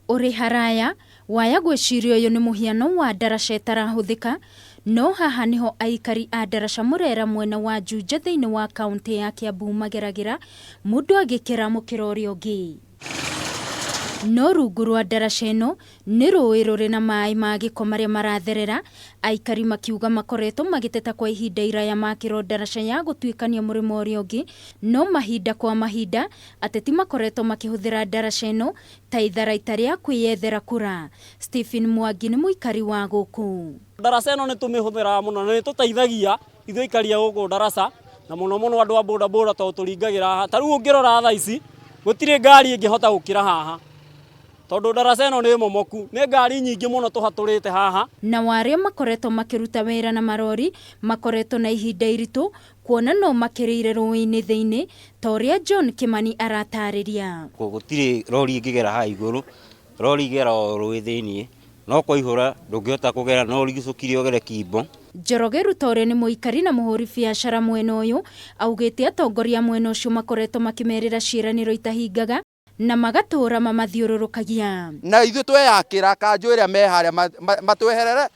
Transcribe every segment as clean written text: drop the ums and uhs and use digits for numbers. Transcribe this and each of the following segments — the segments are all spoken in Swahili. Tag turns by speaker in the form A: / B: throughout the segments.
A: Uri haraya waya gwicirio uyu ni muhiano wa ndaraca itarahuthika no haha niho aikari a ndaraca Murera mwena wa Juja thiini wa kaunti ya Kiambu mageragira mundu agikira mukiro uria ungi. No rungu rwa ndaraca ino ni rũĩ rũrĩ na maĩ ma gĩko marĩa maratherera, aikari makiuga makoretwo magiteta kwa ihinda iraya makĩrwo ndaraca ya gũtuĩkania mũrĩmo ũrĩa ũngĩ, no mahinda kwa mahinda ateti makoretwo makĩhũthĩra ndaraca ino ta itharaita rĩa kwĩyethera kura. Stephen Mwangi nĩ mũikari wa gũkũ.
B: Ndaraca ino nĩ tũmĩhũthĩra mũno na nĩ tũteithagia ithuĩ aikari a gũkũ ndaraca na mũno mũno andũ a boda boda tondũ tũringagĩra haha. Ta rĩu ũngĩrora thaa ici gũtirĩ ngari ĩngĩhota gũkĩra haha. Tondu ndaraca ino nĩ momoku, nĩ ngari nyingĩ mũno tũhatũrĩte haha.
A: Na warĩa makoretwo makĩruta wĩra na marori makoretwo na ihinda iritũ kuona no makĩrĩire rũĩ-inĩ thĩinĩ ta ũrĩa John Kimani aratarĩria.
C: Gũtirĩ rori ĩngĩgera haha igũrũ, rori igera rũĩ thĩinĩ no kũihũra ndũngĩhota kũgera no ũrigicũkire ũgere Kimbo.
A: Njoroge Ruto ũrĩa nĩ mũikari na mũhũri biacara mwena ũyũ augĩte atongoria mwena ũcio makoretwo makĩmerĩra ciĩranĩro itahingaga na magatũra mamathiũrũrũkagia.
D: Na ithuĩ tweyakĩra kanjũ ĩrĩa me harĩa matweherere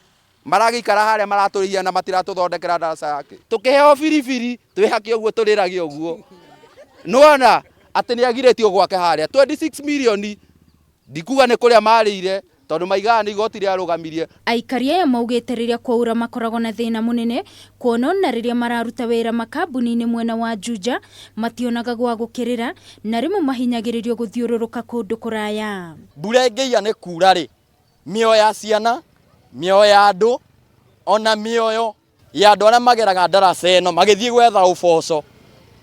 D: maragĩikara harĩa maratũrĩhia na matiratũthondekera ndaraca yake. Tũkĩheo biribiri twĩhake ũguo tũrĩrage ũguo. Nĩwona atĩ nĩ agirĩtio gwake harĩa 26 milioni ndikuga nĩ kũrĩa marĩire tondũ maigaga nĩ igoti rĩarũgamirie.
A: Aikari aya maugĩte rĩrĩa kwaura makoragwo na thĩna mũnene kuona na rĩrĩa mararuta wĩra makambuni-inĩ mwena wa Juja mationaga gwa gũkĩrĩra na rĩmwe mahinyagĩrĩrio gũthiũrũrũka kũndũ kũraya.
E: Mbura ĩngĩia nĩ kura rĩ, mĩoyo ya ciana, mĩoyo ya andũ ona mĩoyo ya andũ arĩa mageraga ndaraca ĩno magĩthiĩ gwetha ũboco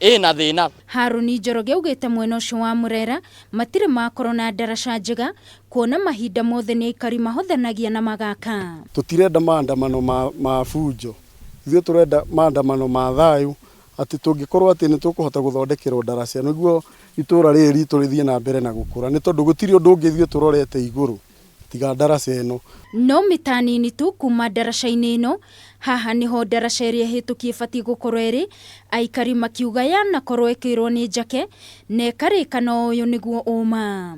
E: ĩna thĩna.
A: Haruni Njoroge augĩte mwena ũcio wa Murera matirĩ makorwo na ndaraca njega kuona mahinda mothe nĩ aikari mahothanagia na magaka.
F: Tutirenda maandamano ma fujo, ithuĩ turenda maandamano ma thayũ atĩ tũngĩkorwo atĩ nĩ tũkũhota gũthondekerwo ndaraca nĩguo itũra rĩrĩ ritũ rĩthiĩ na mbere na gũkũra nĩ tondũ gũtirĩ ũndũ ũngĩ ithuĩ tũrorete igũrũ tiga ndaraca ĩno.
A: No mita nini tu kuma ndaraca-inĩ ĩno haha niho ndaraca ĩrĩa hĩtũkie ĩbatiĩ gũkorwo ĩrĩ, aikari makiuga yanakorwo ĩkĩrwo nĩ njake na ĩkarĩkana ũyũ nĩguo ũma.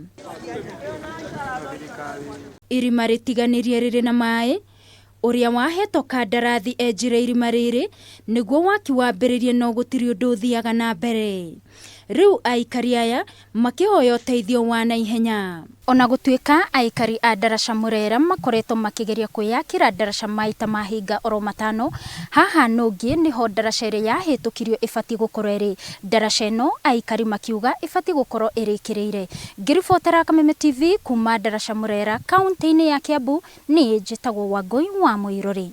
A: Irima rĩtiganĩrie rĩrĩ na maĩ ũrĩa wahetwo kandarathi enjire irima rĩrĩ nĩguo waki wambĩrĩrie no gũtirĩ ũndũ ũthiaga na mbere. Rĩu aikari aya makĩhoya ũteithio wa naihenya. Ona gũtuĩka aikari a ndaraca Murera makoretwo makĩgeria kwĩyakĩra ndaraca maita mahinga oro matano, haha nũngĩ nĩho ndaraca ĩrĩa yahĩtũkirio ĩbatiĩ gũkorwo ĩrĩ. Ndaraca ĩno aikari makiuga ĩbatiĩ gũkorwo ĩrĩkĩrĩire. Ngĩribotera Kameme TV kuma ndaraca Murera kaunti-inĩ ya Kiambu, niĩ njĩtagwo Wangũi wa Mũirũri.